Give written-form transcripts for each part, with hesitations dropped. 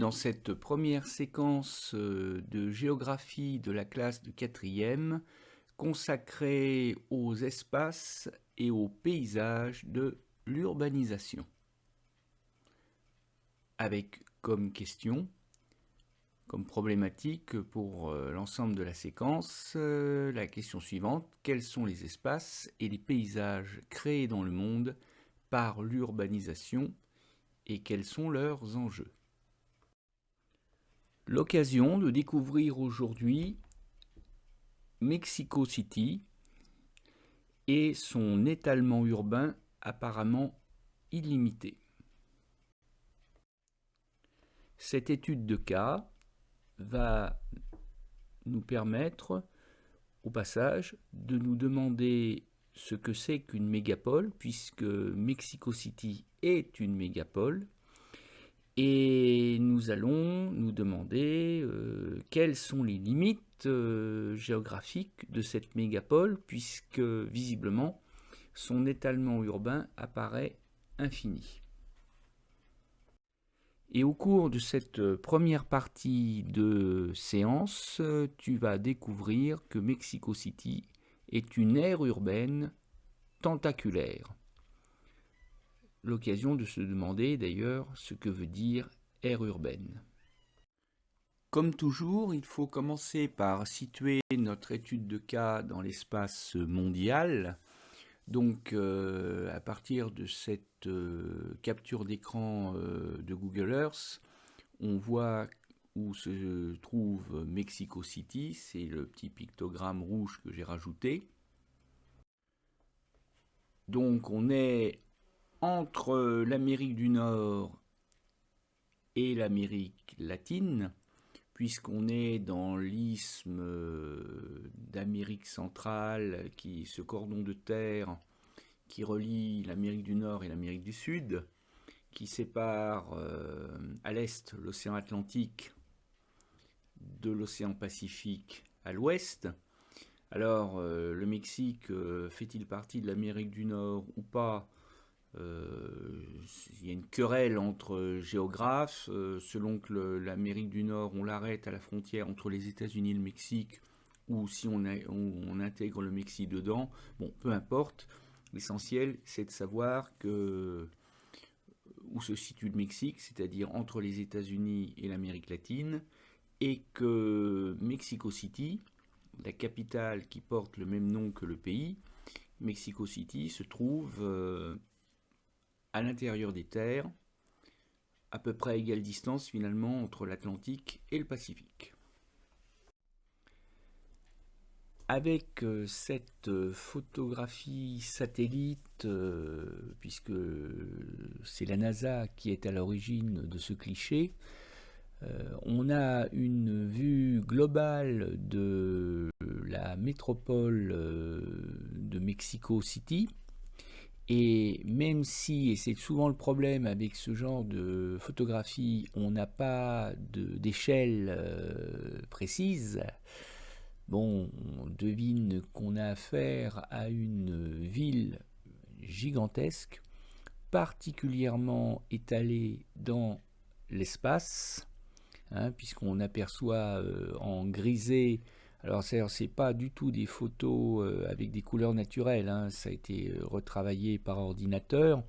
dans cette première séquence de géographie de la classe de 4e consacrée aux espaces et aux paysages de l'urbanisation. Avec comme question, comme problématique pour l'ensemble de la séquence, la question suivante: quels sont les espaces et les paysages créés dans le monde par l'urbanisation et quels sont leurs enjeux? L'occasion de découvrir aujourd'hui Mexico City et son étalement urbain apparemment illimité. Cette étude de cas va nous permettre, au passage, de nous demander ce que c'est qu'une mégapole, puisque Mexico City est une mégapole, et nous allons nous demander quelles sont les limites géographiques de cette mégapole, puisque visiblement son étalement urbain apparaît infini. Et au cours de cette première partie de séance, tu vas découvrir que Mexico City est une aire urbaine tentaculaire. L'occasion de se demander d'ailleurs ce que veut dire aire urbaine. Comme toujours, il faut commencer par situer notre étude de cas dans l'espace mondial. Donc, à partir de cette capture d'écran de Google Earth, on voit où se trouve Mexico City. C'est le petit pictogramme rouge que j'ai rajouté. Donc, on est entre l'Amérique du Nord et l'Amérique latine, puisqu'on est dans l'isthme d'Amérique centrale, ce cordon de terre qui relie l'Amérique du Nord et l'Amérique du Sud, qui sépare à l'est l'océan Atlantique de l'océan Pacifique à l'ouest. Alors, le Mexique fait-il partie de l'Amérique du Nord ou pas? Il y a une querelle entre géographes. Selon que l'Amérique du Nord, on l'arrête à la frontière entre les États-Unis et le Mexique, ou si on intègre le Mexique dedans, bon, peu importe. L'essentiel, c'est de savoir où se situe le Mexique, c'est-à-dire entre les États-Unis et l'Amérique latine, et que Mexico City, la capitale qui porte le même nom que le pays, Mexico City se trouve à l'intérieur des terres, à peu près à égale distance finalement entre l'Atlantique et le Pacifique. Avec cette photographie satellite, puisque c'est la NASA qui est à l'origine de ce cliché, on a une vue globale de la métropole de Mexico City. Et même si, et c'est souvent le problème avec ce genre de photographie, on n'a pas d'échelle précise, bon, on devine qu'on a affaire à une ville gigantesque, particulièrement étalée dans l'espace, puisqu'on aperçoit en grisé. Alors c'est pas du tout des photos avec des couleurs naturelles, ça a été retravaillé par ordinateur,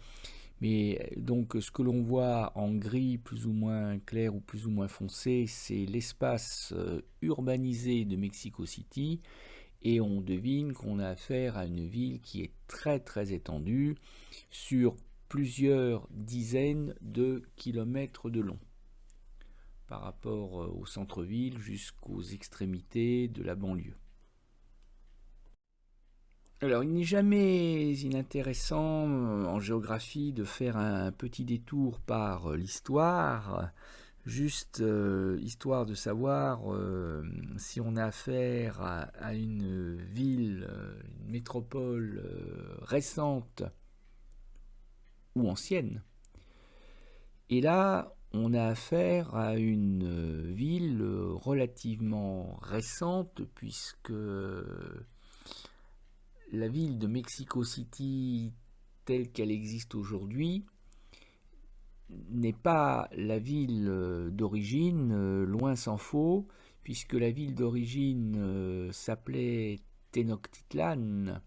mais donc ce que l'on voit en gris plus ou moins clair ou plus ou moins foncé, c'est l'espace urbanisé de Mexico City, et on devine qu'on a affaire à une ville qui est très très étendue sur plusieurs dizaines de kilomètres de long, par rapport au centre-ville jusqu'aux extrémités de la banlieue. Alors, il n'est jamais inintéressant en géographie de faire un petit détour par l'histoire, juste histoire de savoir si on a affaire à une ville, une métropole récente ou ancienne. Et là, on a affaire à une ville relativement récente, puisque la ville de Mexico City, telle qu'elle existe aujourd'hui, n'est pas la ville d'origine, loin s'en faut, puisque la ville d'origine s'appelait Tenochtitlan.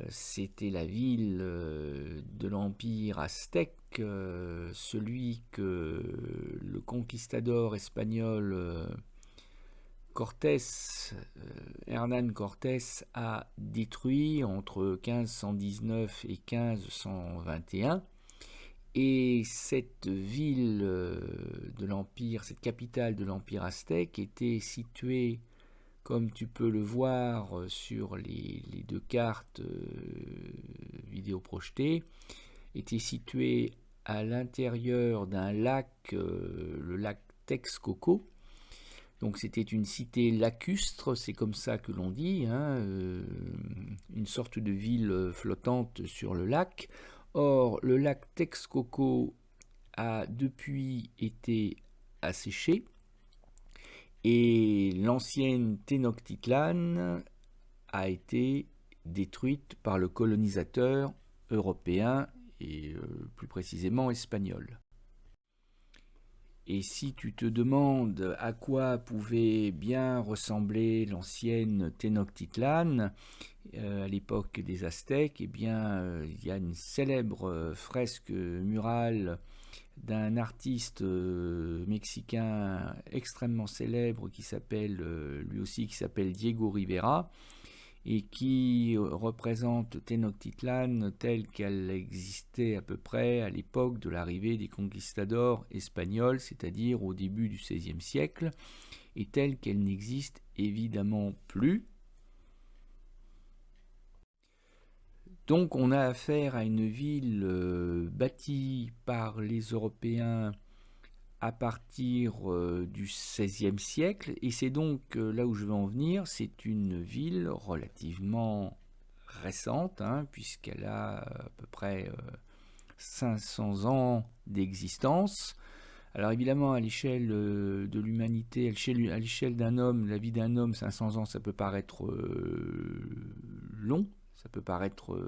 C'était la ville de l'Empire aztèque, celui que le conquistador espagnol Hernán Cortés a détruit entre 1519 et 1521. Et cette ville de l'Empire, cette capitale de l'Empire aztèque était située, comme tu peux le voir sur les deux cartes vidéo projetées, était située à l'intérieur d'un lac, le lac Texcoco. Donc c'était une cité lacustre, c'est comme ça que l'on dit, une sorte de ville flottante sur le lac. Or, le lac Texcoco a depuis été asséché et l'ancienne Tenochtitlan a été détruite par le colonisateur européen et plus précisément espagnol. Et si tu te demandes à quoi pouvait bien ressembler l'ancienne Tenochtitlan à l'époque des Aztèques, eh bien, il y a une célèbre fresque murale d'un artiste mexicain extrêmement célèbre qui s'appelle lui aussi qui s'appelle Diego Rivera et qui représente Tenochtitlan telle qu'elle existait à peu près à l'époque de l'arrivée des conquistadors espagnols, c'est-à-dire au début du XVIe siècle, et telle qu'elle n'existe évidemment plus. Donc on a affaire à une ville bâtie par les Européens à partir du XVIe siècle, et c'est donc là où je veux en venir, c'est une ville relativement récente, puisqu'elle a à peu près 500 ans d'existence. Alors évidemment, à l'échelle de l'humanité, à l'échelle d'un homme, la vie d'un homme, 500 ans, ça peut paraître long, ça peut paraître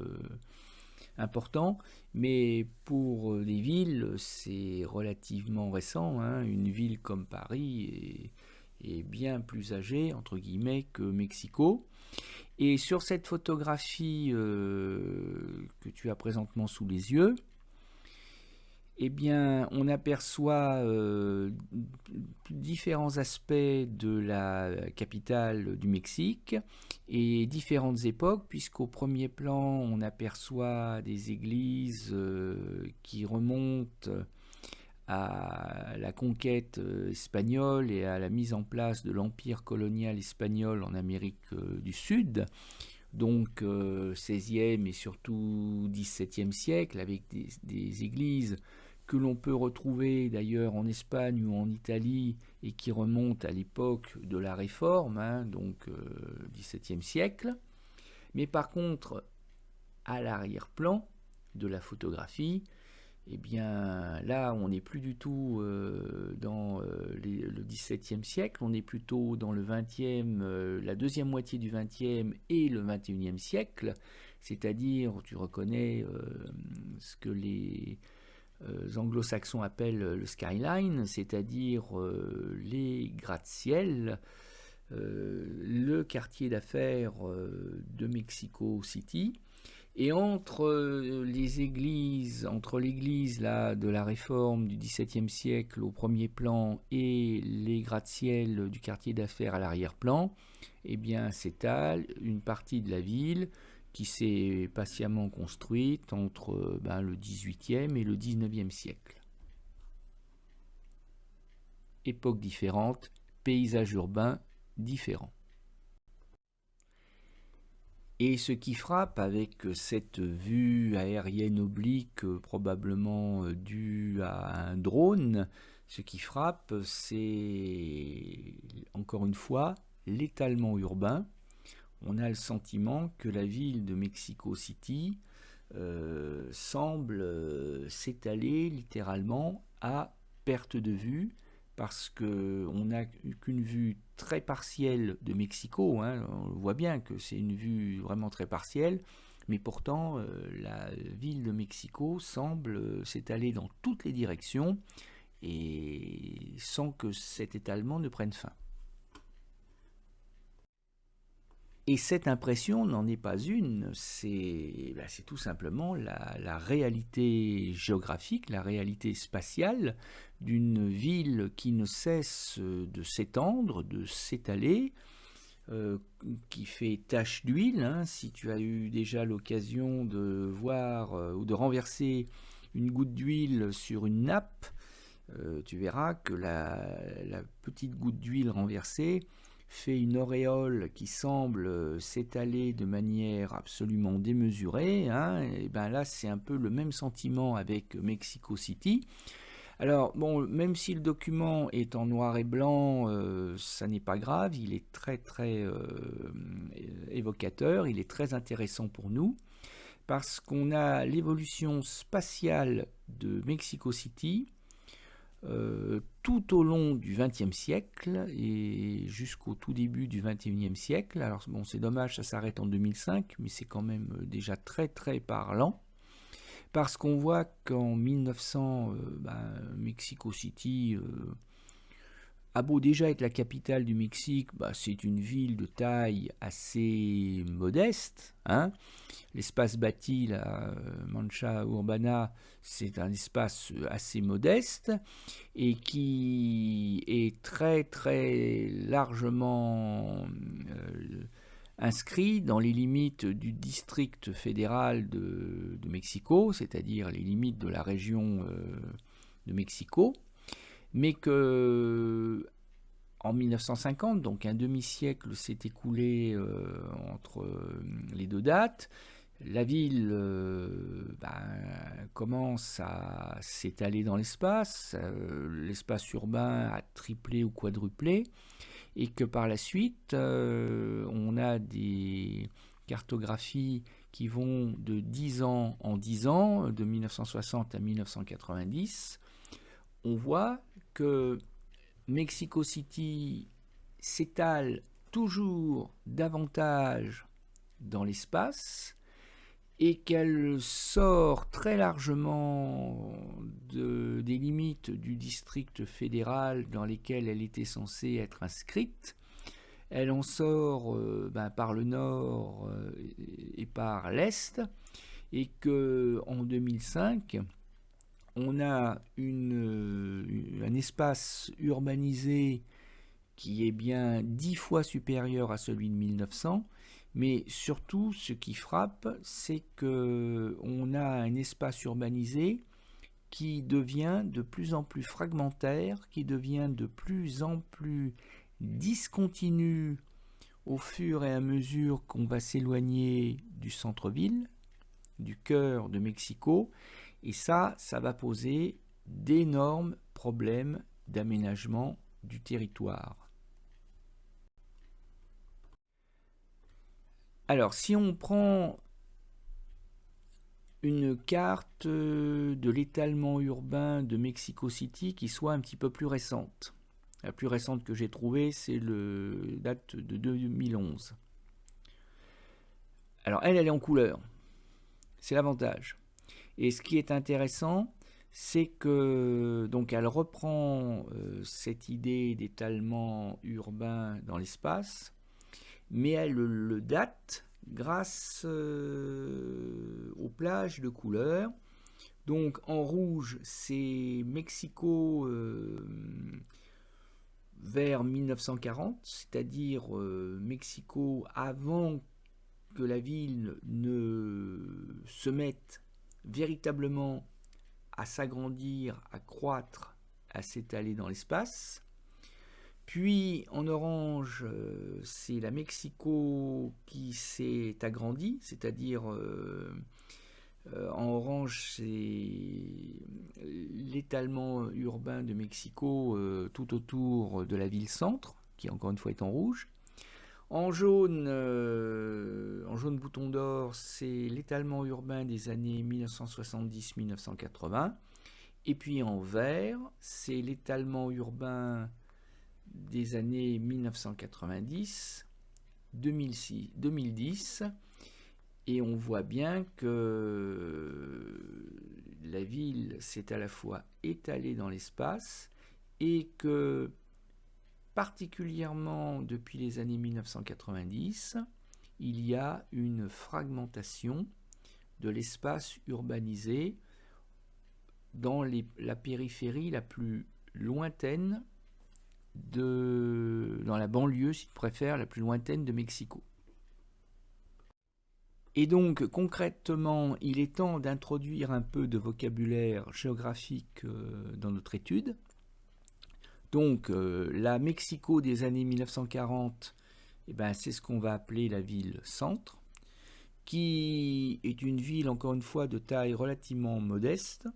important, mais pour les villes, c'est relativement récent. Une ville comme Paris est bien plus âgée, entre guillemets, que Mexico. Et sur cette photographie que tu as présentement sous les yeux, eh bien, on aperçoit différents aspects de la capitale du Mexique et différentes époques, puisqu'au premier plan, on aperçoit des églises qui remontent à la conquête espagnole et à la mise en place de l'empire colonial espagnol en Amérique du Sud, donc 16e et surtout 17e siècle, avec des églises que l'on peut retrouver d'ailleurs en Espagne ou en Italie et qui remontent à l'époque de la Réforme, donc 17e siècle. Mais par contre, à l'arrière-plan de la photographie, eh bien là on n'est plus du tout dans le XVIIe siècle, on est plutôt dans le XXe, la deuxième moitié du XXe et le XXIe siècle, c'est-à-dire tu reconnais ce que les anglo-saxons appellent le skyline, c'est-à-dire les gratte-ciel, le quartier d'affaires de Mexico City. Et entre l'église là, de la Réforme du XVIIe siècle au premier plan et les gratte-ciel du quartier d'affaires à l'arrière-plan, eh bien s'étale une partie de la ville qui s'est patiemment construite entre le XVIIIe et le XIXe siècle. Époques différentes, paysages urbains différents. Et ce qui frappe avec cette vue aérienne oblique, probablement due à un drone, ce qui frappe, c'est encore une fois l'étalement urbain. On a le sentiment que la ville de Mexico City semble s'étaler littéralement à perte de vue, parce qu'on n'a qu'une vue très partielle de Mexico, on voit bien que c'est une vue vraiment très partielle, mais pourtant la ville de Mexico semble s'étaler dans toutes les directions et sans que cet étalement ne prenne fin. Et cette impression n'en est pas une, c'est tout simplement la réalité géographique, la réalité spatiale d'une ville qui ne cesse de s'étendre, de s'étaler, qui fait tache d'huile. Hein. Si tu as eu déjà l'occasion de voir ou de renverser une goutte d'huile sur une nappe, tu verras que la petite goutte d'huile renversée fait une auréole qui semble s'étaler de manière absolument démesurée. Hein, et ben là, c'est un peu le même sentiment avec Mexico City. Alors, bon, même si le document est en noir et blanc, ça n'est pas grave, il est très très évocateur, il est très intéressant pour nous, parce qu'on a l'évolution spatiale de Mexico City, tout au long du XXe siècle et jusqu'au tout début du XXIe siècle. Alors bon, c'est dommage, ça s'arrête en 2005, mais c'est quand même déjà très très parlant, parce qu'on voit qu'en 1900, Mexico City a beau déjà être la capitale du Mexique, c'est une ville de taille assez modeste. Hein. L'espace bâti, la Mancha Urbana, c'est un espace assez modeste et qui est très très largement inscrit dans les limites du district fédéral de Mexico, c'est-à-dire les limites de la région de Mexico, mais que en 1950, donc un demi-siècle s'est écoulé entre les deux dates. La ville commence à s'étaler dans l'espace, l'espace urbain a triplé ou quadruplé, et que par la suite, on a des cartographies qui vont de 10 ans en 10 ans, de 1960 à 1990. On voit que Mexico City s'étale toujours davantage dans l'espace et qu'elle sort très largement des limites du district fédéral dans lesquelles elle était censée être inscrite. Elle en sort par le nord et par l'est, et qu'en 2005, on a un espace urbanisé qui est bien 10 fois supérieur à celui de 1900, mais surtout ce qui frappe, c'est qu'on a un espace urbanisé qui devient de plus en plus fragmentaire, qui devient de plus en plus discontinu au fur et à mesure qu'on va s'éloigner du centre-ville, du cœur de Mexico, et ça va poser d'énormes problèmes d'aménagement du territoire. Alors, si on prend une carte de l'étalement urbain de Mexico City qui soit un petit peu plus récente. La plus récente que j'ai trouvée, c'est date de 2011. Alors, elle est en couleur. C'est l'avantage. Et ce qui est intéressant, c'est que donc elle reprend cette idée d'étalement urbain dans l'espace, mais elle le date grâce aux plages de couleurs. Donc en rouge, c'est Mexico vers 1940, c'est-à-dire Mexico avant que la ville ne se mette véritablement à s'agrandir, à croître, à s'étaler dans l'espace. Puis en orange, c'est la Mexico qui s'est agrandie, c'est-à-dire en orange, c'est l'étalement urbain de Mexico tout autour de la ville-centre, qui encore une fois est en rouge. En jaune bouton d'or, c'est l'étalement urbain des années 1970-1980. Et puis en vert, c'est l'étalement urbain des années 1990, 2010. Et on voit bien que la ville s'est à la fois étalée dans l'espace et que, particulièrement depuis les années 1990, il y a une fragmentation de l'espace urbanisé dans la périphérie la plus lointaine, dans la banlieue, si tu préfères, la plus lointaine de Mexico. Et donc, concrètement, il est temps d'introduire un peu de vocabulaire géographique dans notre étude. Donc, la Mexico des années 1940, c'est ce qu'on va appeler la ville-centre, qui est une ville, encore une fois, de taille relativement modeste,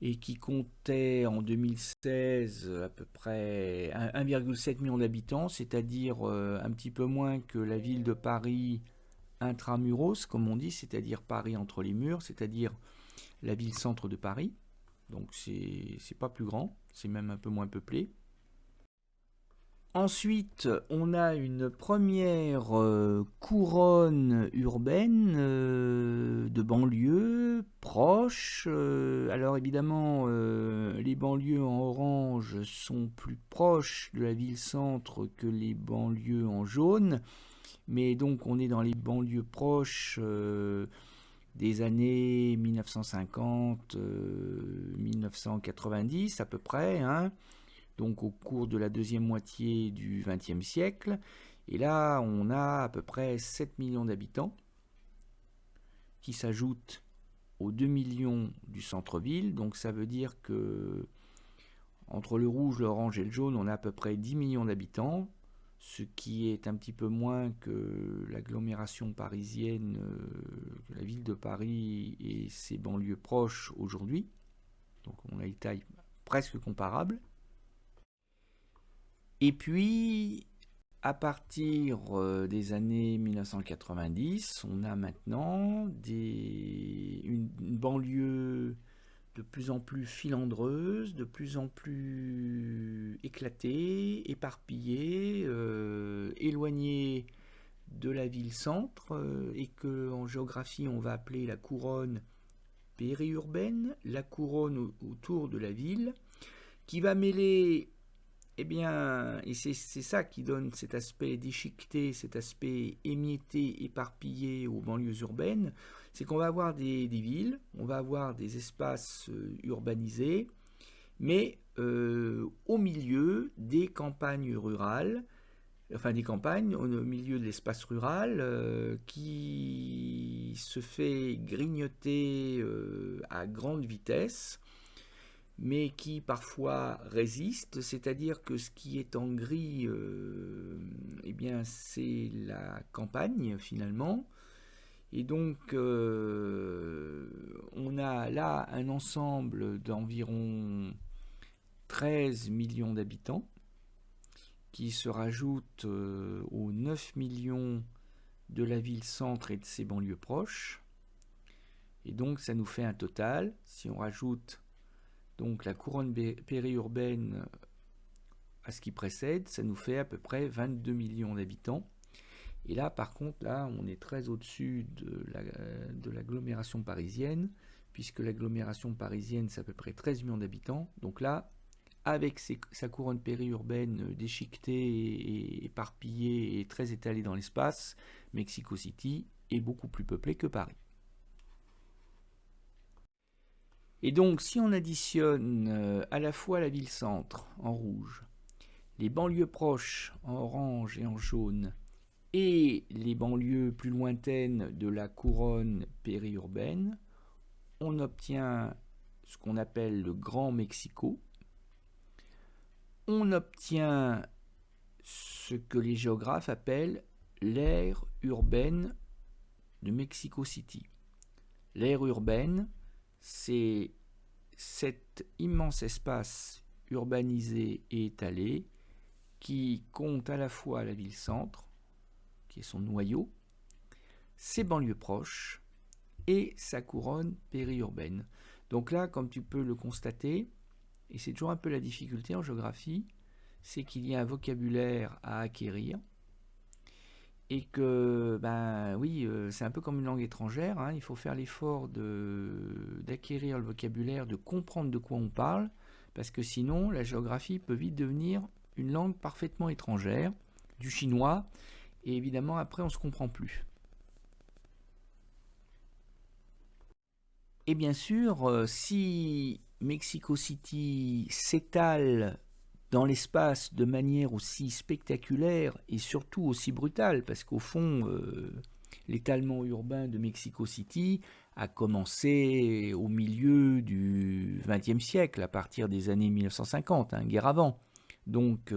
et qui comptait en 2016 à peu près 1,7 million d'habitants, c'est-à-dire un petit peu moins que la ville de Paris intramuros, comme on dit, c'est-à-dire Paris entre les murs, c'est-à-dire la ville-centre de Paris. Donc c'est pas plus grand, c'est même un peu moins peuplé. Ensuite, on a une première couronne urbaine de banlieues proches. Alors évidemment, les banlieues en orange sont plus proches de la ville-centre que les banlieues en jaune. Mais donc on est dans les banlieues proches des années 1950, 1990 à peu près, hein, donc au cours de la deuxième moitié du XXe siècle. Et là, on a à peu près 7 millions d'habitants qui s'ajoutent aux 2 millions du centre-ville. Donc ça veut dire que entre le rouge, l'orange et le jaune, on a à peu près 10 millions d'habitants, ce qui est un petit peu moins que l'agglomération parisienne, la ville de Paris et ses banlieues proches aujourd'hui. Donc on a une taille presque comparable. Et puis, à partir des années 1990, on a maintenant une banlieue de plus en plus filandreuse, de plus en plus éclatée, éparpillée, éloignée de la ville-centre, et qu'en géographie on va appeler la couronne périurbaine, la couronne autour de la ville, qui va mêler, et c'est ça qui donne cet aspect déchiqueté, cet aspect émietté, éparpillé aux banlieues urbaines, c'est qu'on va avoir des villes, on va avoir des espaces urbanisés, mais au milieu des campagnes rurales, enfin des campagnes, au milieu de l'espace rural qui se fait grignoter à grande vitesse, mais qui parfois résiste, c'est-à-dire que ce qui est en gris, c'est la campagne finalement. Et donc, on a là un ensemble d'environ 13 millions d'habitants qui se rajoutent aux 9 millions de la ville-centre et de ses banlieues proches. Et donc, ça nous fait un total, si on rajoute donc la couronne périurbaine à ce qui précède, ça nous fait à peu près 22 millions d'habitants. Et là, par contre, là, on est très au-dessus de l'agglomération parisienne, puisque l'agglomération parisienne, c'est à peu près 13 millions d'habitants. Donc là, avec sa couronne périurbaine déchiquetée et éparpillée et très étalée dans l'espace, Mexico City est beaucoup plus peuplée que Paris. Et donc, si on additionne à la fois la ville-centre en rouge, les banlieues proches en orange et en jaune, et les banlieues plus lointaines de la couronne périurbaine, on obtient ce qu'on appelle le Grand Mexico. On obtient ce que les géographes appellent l'aire urbaine de Mexico City. L'aire urbaine, c'est cet immense espace urbanisé et étalé qui compte à la fois la ville-centre, qui est son noyau, ses banlieues proches et sa couronne périurbaine. Donc là, comme tu peux le constater, et c'est toujours un peu la difficulté en géographie, c'est qu'il y a un vocabulaire à acquérir et que, ben oui, c'est un peu comme une langue étrangère, hein, il faut faire l'effort d'acquérir le vocabulaire, de comprendre de quoi on parle, parce que sinon, la géographie peut vite devenir une langue parfaitement étrangère, du chinois, et évidemment, après, on ne se comprend plus. Et bien sûr, si Mexico City s'étale dans l'espace de manière aussi spectaculaire et surtout aussi brutale, parce qu'au fond, l'étalement urbain de Mexico City a commencé au milieu du XXe siècle, à partir des années 1950, hein, guerre avant. Donc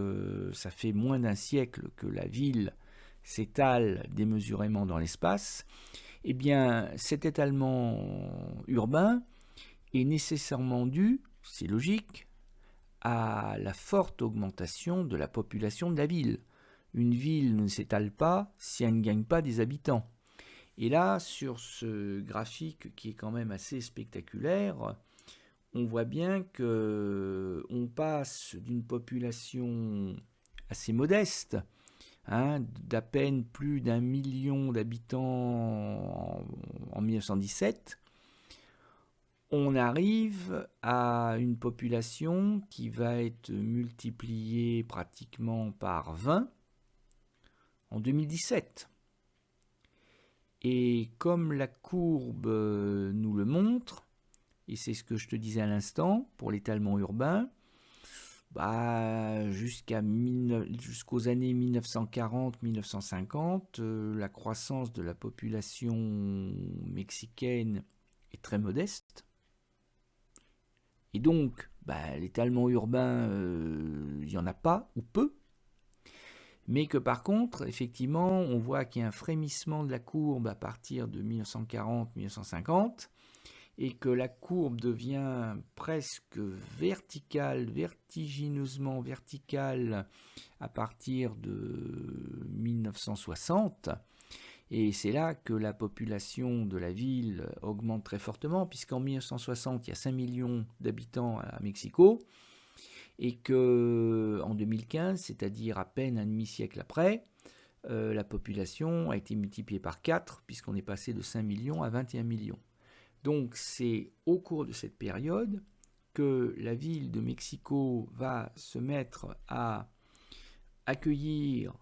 ça fait moins d'un siècle que la ville s'étale démesurément dans l'espace. Eh bien, cet étalement urbain est nécessairement dû, c'est logique, à la forte augmentation de la population de la ville. Une ville ne s'étale pas si elle ne gagne pas des habitants. Et là, sur ce graphique qui est quand même assez spectaculaire, on voit bien qu'on passe d'une population assez modeste, hein, d'à peine plus d'1 million d'habitants en 1917, on arrive à une population qui va être multipliée pratiquement par 20 en 2017. Et comme la courbe nous le montre, et c'est ce que je te disais à l'instant pour l'étalement urbain, jusqu'aux années 1940-1950, la croissance de la population mexicaine est très modeste. Et donc, l'étalement urbain, il n'y en a pas ou peu. Mais que par contre, effectivement, on voit qu'il y a un frémissement de la courbe à partir de 1940-1950 et que la courbe devient presque verticale, vertigineusement verticale à partir de 1960. Et c'est là que la population de la ville augmente très fortement, puisqu'en 1960, il y a 5 millions d'habitants à Mexico, et qu'en 2015, c'est-à-dire à peine un demi-siècle après, la population a été multipliée par 4, puisqu'on est passé de 5 millions à 21 millions. Donc c'est au cours de cette période que la ville de Mexico va se mettre à accueillir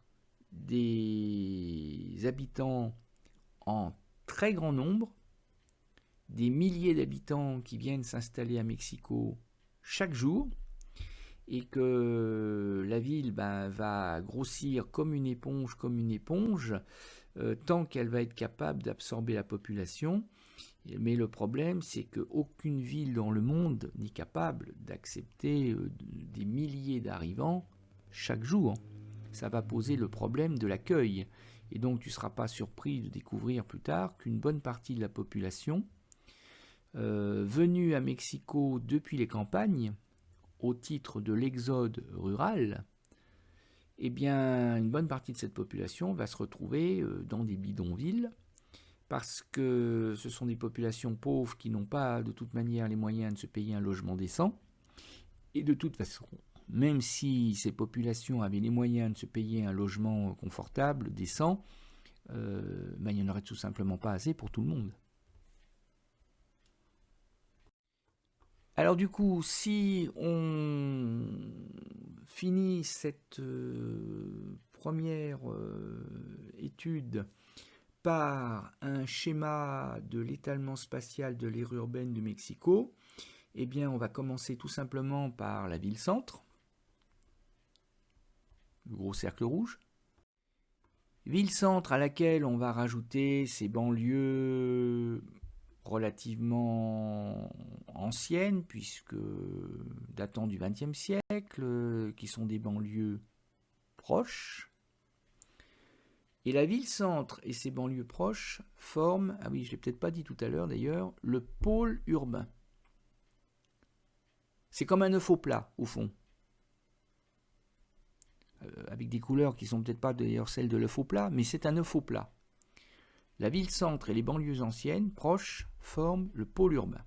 des habitants en très grand nombre, des milliers d'habitants qui viennent s'installer à Mexico chaque jour, et que la ville va grossir comme une éponge, tant qu'elle va être capable d'absorber la population. Mais le problème, c'est qu'aucune ville dans le monde n'est capable d'accepter des milliers d'arrivants chaque jour. Ça va poser le problème de l'accueil. Et donc tu ne seras pas surpris de découvrir plus tard qu'une bonne partie de la population venue à Mexico depuis les campagnes, au titre de l'exode rural, eh bien, une bonne partie de cette population va se retrouver dans des bidonvilles, parce que ce sont des populations pauvres qui n'ont pas de toute manière les moyens de se payer un logement décent. Et de toute façon, même si ces populations avaient les moyens de se payer un logement confortable, décent, il n'y en aurait tout simplement pas assez pour tout le monde. Alors du coup, si on finit cette première étude par un schéma de l'étalement spatial de l'aire urbaine du Mexico, eh bien on va commencer tout simplement par la ville-centre, le gros cercle rouge. Ville-centre à laquelle on va rajouter ces banlieues relativement anciennes, puisque datant du XXe siècle, qui sont des banlieues proches. Et la ville-centre et ses banlieues proches forment, je ne l'ai peut-être pas dit tout à l'heure d'ailleurs, le pôle urbain. C'est comme un œuf au plat, au fond. Avec des couleurs qui ne sont peut-être pas d'ailleurs celles de l'œuf au plat, mais c'est un œuf au plat. La ville-centre et les banlieues anciennes, proches, forment le pôle urbain.